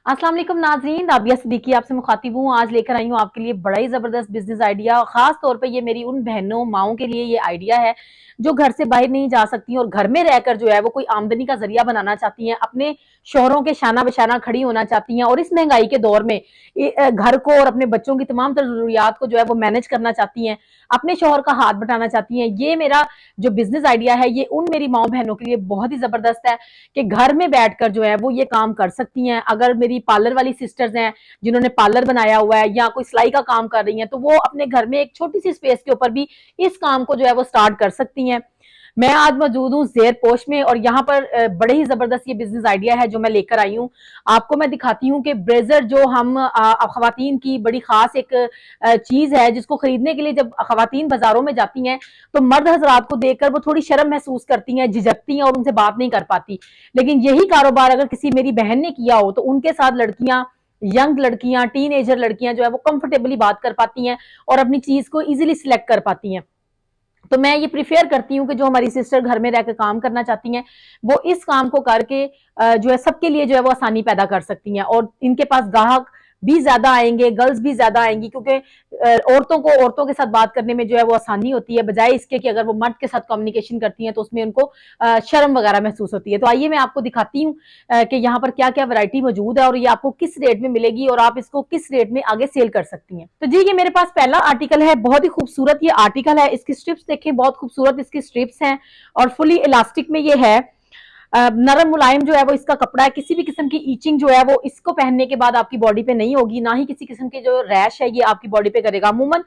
अस्सलाम वालेकुम नाज़रीन, राबिया सिद्दीकी आपसे मुखातिब हूँ। आज लेकर आई हूँ आपके लिए बड़ा ही ज़बरदस्त बिज़नेस आइडिया। ख़ास तौर पे ये मेरी उन बहनों, माओं के लिए ये आइडिया है जो घर से बाहर नहीं जा सकती और घर में रहकर जो है वो कोई आमदनी का ज़रिया बनाना चाहती हैं, अपने शौहरों के शाना बशाना खड़ी होना चाहती हैं और इस महंगाई के दौर में घर को और अपने बच्चों की तमाम तर ज़रूरियात को जो है वो मैनेज करना चाहती हैं, अपने शौहर का हाथ बटाना चाहती हैं। ये मेरा जो बिज़नेस आइडिया है, ये उन मेरी माओ बहनों के लिए बहुत ही ज़बरदस्त है कि घर में बैठकर जो है वो ये काम कर सकती हैं। अगर मेरी पार्लर वाली सिस्टर्स हैं जिन्होंने पार्लर बनाया हुआ है या कोई सिलाई का काम कर रही हैं, तो वो अपने घर में एक छोटी सी स्पेस के ऊपर भी इस काम को जो है वो स्टार्ट कर सकती हैं। मैं आज मौजूद हूँ ज़ेर पोश में और यहाँ पर बड़े ही जबरदस्त ये बिजनेस आइडिया है जो मैं लेकर आई हूँ। आपको मैं दिखाती हूँ कि ब्रेजर जो हम खवातीन की बड़ी खास एक चीज है जिसको खरीदने के लिए जब खवातीन बाजारों में जाती हैं तो मर्द हजरात को देखकर वो थोड़ी शर्म महसूस करती हैं, झिझकती हैं और उनसे बात नहीं कर पाती। लेकिन यही कारोबार अगर किसी मेरी बहन ने किया हो तो उनके साथ लड़कियां, यंग लड़कियां, टीन एजर लड़कियां जो है वो कंफर्टेबली बात कर पाती हैं और अपनी चीज को इजीली सिलेक्ट कर पाती हैं। तो मैं ये प्रिफेयर करती हूँ कि जो हमारी सिस्टर घर में रहकर काम करना चाहती हैं वो इस काम को करके जो है सबके लिए जो है वो आसानी पैदा कर सकती हैं और इनके पास ग्राहक भी ज्यादा आएंगे, गर्ल्स भी ज्यादा आएंगी क्योंकि औरतों को औरतों के साथ बात करने में जो है वो आसानी होती है, बजाय इसके कि अगर वो मर्द के साथ कम्युनिकेशन करती हैं तो उसमें उनको शर्म वगैरह महसूस होती है। तो आइए मैं आपको दिखाती हूँ कि यहाँ पर क्या क्या वैरायटी मौजूद है और ये आपको किस रेट में मिलेगी और आप इसको किस रेट में आगे सेल कर सकती हैं। तो जी ये मेरे पास पहला आर्टिकल है, बहुत ही खूबसूरत ये आर्टिकल है। इसकी स्ट्रिप्स देखें, बहुत खूबसूरत इसकी स्ट्रिप्स हैं और फुली इलास्टिक में ये है। नरम मुलायम जो है वो इसका कपड़ा है, किसी भी किस्म की ईचिंग जो है वो इसको पहनने के बाद आपकी बॉडी पे नहीं होगी, ना ही किसी किस्म की जो रैश है ये आपकी बॉडी पे करेगा। अमूमन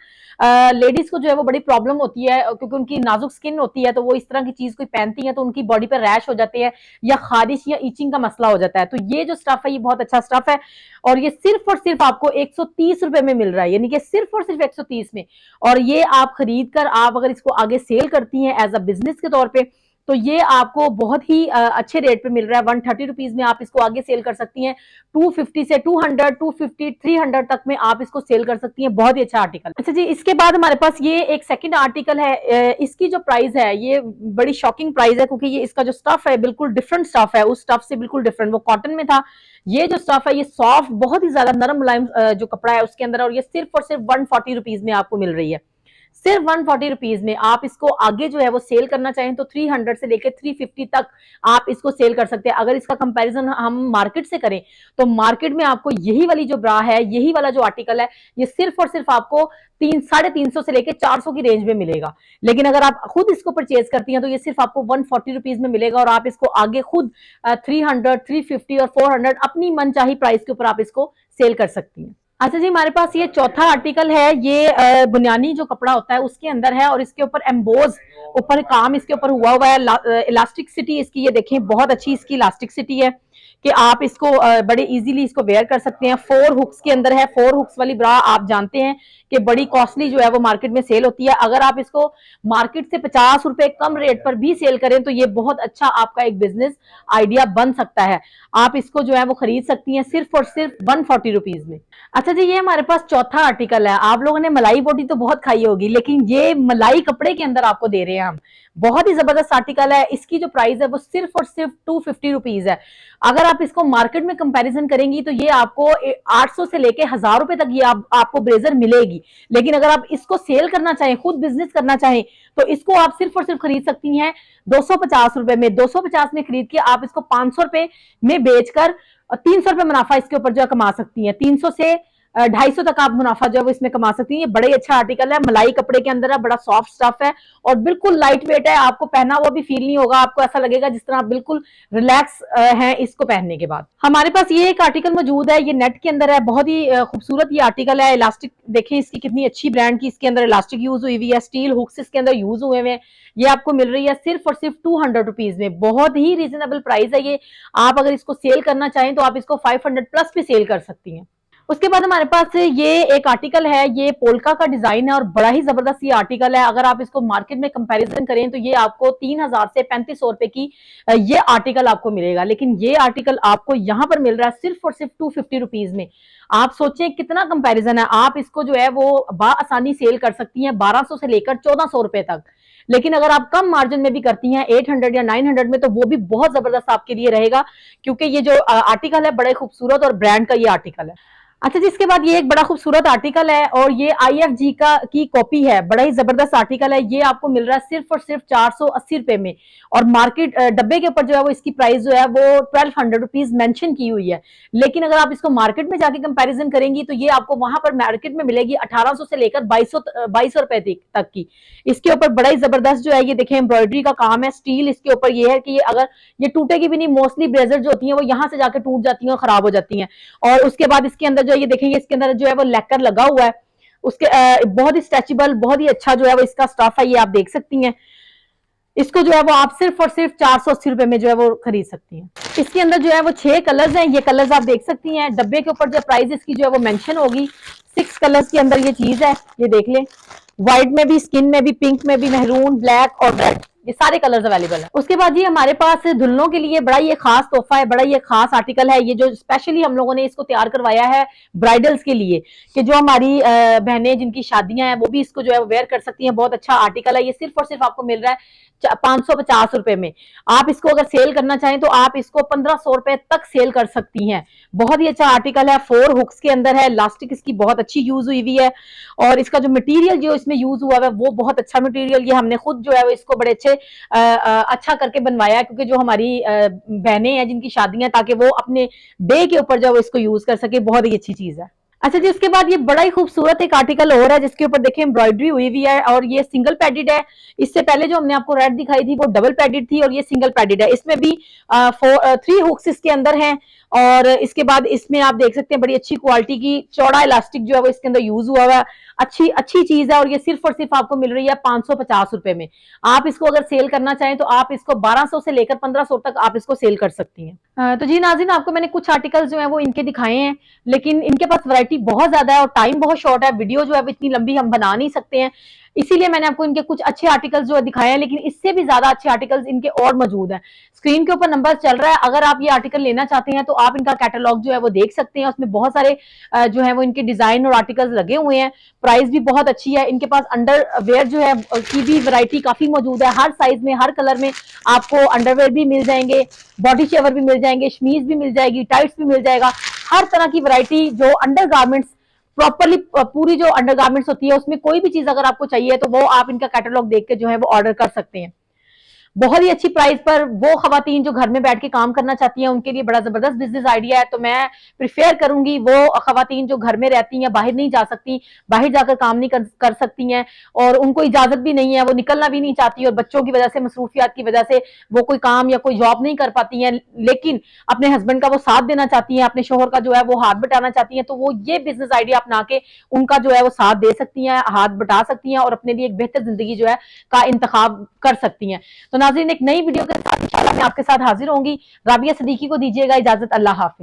लेडीज को जो है वो बड़ी प्रॉब्लम होती है क्योंकि उनकी नाजुक स्किन होती है, तो वो इस तरह की चीज कोई पहनती है तो उनकी बॉडी पे रैश हो जाते हैं या खारिश या ईचिंग का मसला हो जाता है। तो ये जो स्टफ है ये बहुत अच्छा स्टफ है और ये सिर्फ और सिर्फ आपको 130 रुपए में मिल रहा है, यानी कि सिर्फ और सिर्फ 130 में। और ये आप खरीद कर आप अगर इसको आगे सेल करती हैं एज अ बिजनेस के तौर पर तो ये आपको बहुत ही अच्छे रेट पे मिल रहा है। 130 रुपीज में आप इसको आगे सेल कर सकती हैं। 250 से 200, 250, 300 तक में आप इसको सेल कर सकती हैं। बहुत ही अच्छा आर्टिकल। अच्छा जी, इसके बाद हमारे पास ये एक सेकंड आर्टिकल है। इसकी जो प्राइस है ये बड़ी शॉकिंग प्राइस है क्योंकि ये इसका जो स्टफ है बिल्कुल डिफरेंट स्टफ है, उस स्टफ से बिल्कुल डिफरेंट। वो कॉटन में था, ये जो स्टफ है ये सॉफ्ट, बहुत ही ज्यादा नरम मुलायम जो कपड़ा है उसके अंदर, और ये सिर्फ और सिर्फ 140 रुपीज में आपको मिल रही है। सिर्फ 140 रुपीज में आप इसको आगे जो है वो सेल करना चाहें तो 300 से लेकर 350 तक आप इसको सेल कर सकते हैं। अगर इसका कंपैरिजन हम मार्केट से करें तो मार्केट में आपको यही वाली जो ब्रा है, यही वाला जो आर्टिकल है, ये सिर्फ और सिर्फ आपको 350 से लेकर 400 की रेंज में मिलेगा। लेकिन अगर आप खुद इसको परचेज करती हैं तो ये सिर्फ आपको 140 रुपीज में मिलेगा और आप इसको आगे खुद 300, 350 और 400 अपनी मनचाही प्राइस के ऊपर आप इसको सेल कर सकती हैं। अच्छा जी, हमारे पास ये चौथा आर्टिकल है। ये बुनियानी जो कपड़ा होता है उसके अंदर है और इसके ऊपर एम्बोज ऊपर काम इसके ऊपर हुआ है। इलास्टिसिटी इसकी ये देखें, बहुत अच्छी इसकी इलास्टिसिटी है कि आप इसको बड़े इजीली इसको वेयर कर सकते हैं। 4 हुक्स के अंदर है। 4 हुक्स वाली ब्रा आप जानते हैं कि बड़ी कॉस्टली जो है वो मार्केट में सेल होती है। अगर आप इसको मार्केट से 50 रुपए कम रेट पर भी सेल करें तो ये बहुत अच्छा आपका एक बिजनेस आइडिया बन सकता है। आप इसको जो है वो खरीद सकती हैं सिर्फ और सिर्फ 140 रुपीज में। अच्छा जी, ये हमारे पास चौथा आर्टिकल है। आप लोगों ने मलाई बोटी तो बहुत खाई होगी, लेकिन ये मलाई कपड़े के अंदर आपको दे रहे हैं हम। बहुत ही जबरदस्त आर्टिकल है। इसकी जो प्राइस है वो सिर्फ और सिर्फ 250 रुपीज है। अगर आप इसको मार्केट में कंपैरिजन करेंगी तो ये आपको 800 से लेके 1000 रुपए तक ये आपको ब्लेजर मिलेगी। लेकिन अगर आप इसको सेल करना चाहें, खुद बिजनेस करना चाहें, तो इसको आप सिर्फ और सिर्फ खरीद सकती हैं 250 रुपए में। 250 में खरीद के आप इसको 500 रुपए में बेचकर 300 रुपए मुनाफा इसके ऊपर जो है कमा सकती हैं। 300 से 250 तक आप मुनाफा जो है वो इसमें कमा सकती हैं। बड़ा ही अच्छा आर्टिकल है, मलाई कपड़े के अंदर है, बड़ा सॉफ्ट स्टफ है और बिल्कुल लाइट वेट है। आपको पहना हुआ भी फील नहीं होगा, आपको ऐसा लगेगा जिस तरह आप बिल्कुल रिलैक्स हैं इसको पहनने के बाद। हमारे पास ये एक आर्टिकल मौजूद है, ये नेट के अंदर है। बहुत ही खूबसूरत ये आर्टिकल है। इलास्टिक देखें इसकी कितनी अच्छी ब्रांड की इसके अंदर इलास्टिक यूज हुई हुई है। स्टील हुक्स इसके अंदर यूज हुए हुए। ये आपको मिल रही है सिर्फ और सिर्फ 200 रुपीज में। बहुत ही रीजनेबल प्राइस है ये। आप अगर इसको सेल करना चाहें तो आप इसको 500 प्लस भी सेल कर सकती हैं। उसके बाद हमारे पास ये एक आर्टिकल है, ये पोल्का का डिजाइन है और बड़ा ही जबरदस्त ये आर्टिकल है। अगर आप इसको मार्केट में कंपैरिजन करें तो ये आपको 3000 से 3500 रुपए की ये आर्टिकल आपको मिलेगा। लेकिन ये आर्टिकल आपको यहाँ पर मिल रहा है सिर्फ और सिर्फ 250 रुपीज में। आप सोचें कितना कंपैरिजन है। आप इसको जो है वो बआसानी सेल कर सकती हैं 1200 से लेकर 1400 रुपए तक। लेकिन अगर आप कम मार्जिन में भी करती हैं 800 या 900 में, तो वो भी बहुत जबरदस्त आपके लिए रहेगा, क्योंकि ये जो आर्टिकल है बड़े खूबसूरत और ब्रांड का ये आर्टिकल है। अच्छा जी, इसके बाद ये एक बड़ा खूबसूरत आर्टिकल है और ये IFG की कॉपी है, बड़ा ही जबरदस्त आर्टिकल है। ये आपको मिल रहा है सिर्फ और सिर्फ 480 रुपए में, और मार्केट डब्बे के ऊपर जो है वो इसकी प्राइस जो है वो 1200 रुपीज मेंशन की हुई है। लेकिन अगर आप इसको मार्केट में जाके कंपैरिजन करेंगी तो ये आपको वहां पर मार्केट में मिलेगी 1800 से लेकर 2200 रुपए तक की। इसके ऊपर बड़ा ही जबरदस्त जो है ये देखें एम्ब्रॉयडरी का काम है, स्टील इसके ऊपर ये है कि ये अगर ये टूटेगी भी नहीं। मोस्टली ब्लेजर जो होती है वो यहाँ से जाके टूट जाती है और खराब हो जाती है। और उसके बाद इसके अंदर जो ये देखेंगे, इसके अंदर जो है वो लैकर लगा हुआ है, उसके बहुत ही स्ट्रेचेबल, बहुत ही अच्छा जो है वो इसका स्टफ है, ये आप देख सकती हैं। इसको जो है वो आप सिर्फ और सिर्फ 480 रुपए में जो है वो खरीद सकती हैं। इसके अंदर जो है वो 6 कलर्स हैं, ये कलर्स आप देख सकती हैं। डब्बे के ऊपर जो प्राइस इसकी जो है वो मेंशन होगी। 6 कलर्स के अंदर ये चीज है, ये देख लें। व्हाइट में भी, स्किन में भी, पिंक में भी, मेहरून, ब्लैक और रेड, ये सारे कलर्स अवेलेबल है। उसके बाद ये हमारे पास दुल्हनों के लिए बड़ा ये खास तोहफा है, बड़ा ये खास आर्टिकल है, ये जो स्पेशली हम लोगों ने इसको तैयार करवाया है ब्राइडल्स के लिए, कि जो हमारी बहनें जिनकी शादियां हैं वो भी इसको जो है वेयर कर सकती हैं। बहुत अच्छा आर्टिकल है, ये सिर्फ और सिर्फ आपको मिल रहा है 550 रुपए में। आप इसको अगर सेल करना चाहें तो आप इसको 1500 रुपए तक सेल कर सकती हैं। बहुत ही अच्छा आर्टिकल है, 4 हुक्स के अंदर है, इलास्टिक इसकी बहुत अच्छी यूज हुई हुई है, और इसका जो मटेरियल जो इसमें यूज हुआ है वो बहुत अच्छा मटेरियल, ये हमने खुद जो है वो इसको बड़े अच्छे अच्छा करके बनवाया है, क्योंकि जो हमारी बहनें हैं जिनकी शादियां, ताकि वो अपने डे के ऊपर जो है इसको यूज कर सके। बहुत ही अच्छी चीज है। अच्छा जी, उसके बाद ये बड़ा ही खूबसूरत एक आर्टिकल और है, जिसके ऊपर देखिए एम्ब्रॉयडरी हुई हुई है, और ये सिंगल पैडेड है। इससे पहले जो हमने आपको रेड दिखाई थी वो डबल पैडेड थी, और ये सिंगल पैडेड है। इसमें भी 3 हुक्स इसके अंदर हैं, और इसके बाद इसमें आप देख सकते हैं बड़ी अच्छी क्वालिटी की चौड़ा इलास्टिक जो है वो इसके अंदर यूज हुआ है। अच्छी अच्छी चीज है, और ये सिर्फ और सिर्फ आपको मिल रही है 550 रुपए में। आप इसको अगर सेल करना चाहें तो आप इसको 1200 से लेकर 1500 तक आप इसको सेल कर सकती हैं। तो जी नाज़रीन, आपको मैंने कुछ आर्टिकल्स जो है वो इनके दिखाए हैं, लेकिन इनके पास वैरायटी बहुत ज्यादा है और टाइम बहुत शॉर्ट है, वीडियो जो है इतनी लंबी हम बना नहीं सकते हैं, इसीलिए मैंने आपको इनके कुछ अच्छे आर्टिकल्स जो है दिखाए हैं। लेकिन इससे भी ज्यादा अच्छे आर्टिकल्स इनके और मौजूद हैं। स्क्रीन के ऊपर नंबर चल रहा है, अगर आप ये आर्टिकल लेना चाहते हैं तो आप इनका कैटलॉग जो है वो देख सकते हैं। उसमें बहुत सारे जो है वो इनके डिजाइन और आर्टिकल्स लगे हुए हैं। प्राइस भी बहुत अच्छी है। इनके पास अंडरवेयर जो है की भी वैरायटी काफी मौजूद है, हर साइज में, हर कलर में आपको अंडरवेयर भी मिल जाएंगे, बॉडी शेवर भी मिल जाएंगे, शमीज भी मिल जाएगी, टाइट्स भी मिल जाएगा। हर तरह की वैरायटी जो अंडरगारमेंट्स प्रॉपरली, पूरी जो अंडरगारमेंट्स होती है उसमें कोई भी चीज अगर आपको चाहिए तो वो आप इनका कैटलॉग देख के जो है वो ऑर्डर कर सकते हैं। बहुत ही अच्छी प्राइस पर वो खवातीन जो घर में बैठ के काम करना चाहती हैं उनके लिए बड़ा जबरदस्त बिजनेस आइडिया है। तो मैं प्रिफेयर करूंगी वो खवातीन जो घर में रहती हैं, बाहर नहीं जा सकती, बाहर जाकर काम नहीं कर सकती हैं, और उनको इजाजत भी नहीं है, वो निकलना भी नहीं चाहती, और बच्चों की वजह से, मसरूफियात की वजह से वो कोई काम या कोई जॉब नहीं कर पाती हैं, लेकिन अपने हस्बैंड का वो साथ देना चाहती हैं, अपने शोहर का जो है वो हाथ बटाना चाहती हैं, तो वो ये बिजनेस आइडिया अपना के उनका जो है वो साथ दे सकती हैं, हाथ बटा सकती हैं, और अपने लिए एक बेहतर जिंदगी जो है का इंतखाब कर सकती हैं। तो नाज़रीन, एक नई वीडियो के साथ इंशाल्लाह मैं आपके साथ हाजिर होंगी। राबिया सदीकी को दीजिएगा इजाजत। अल्लाह हाफिज।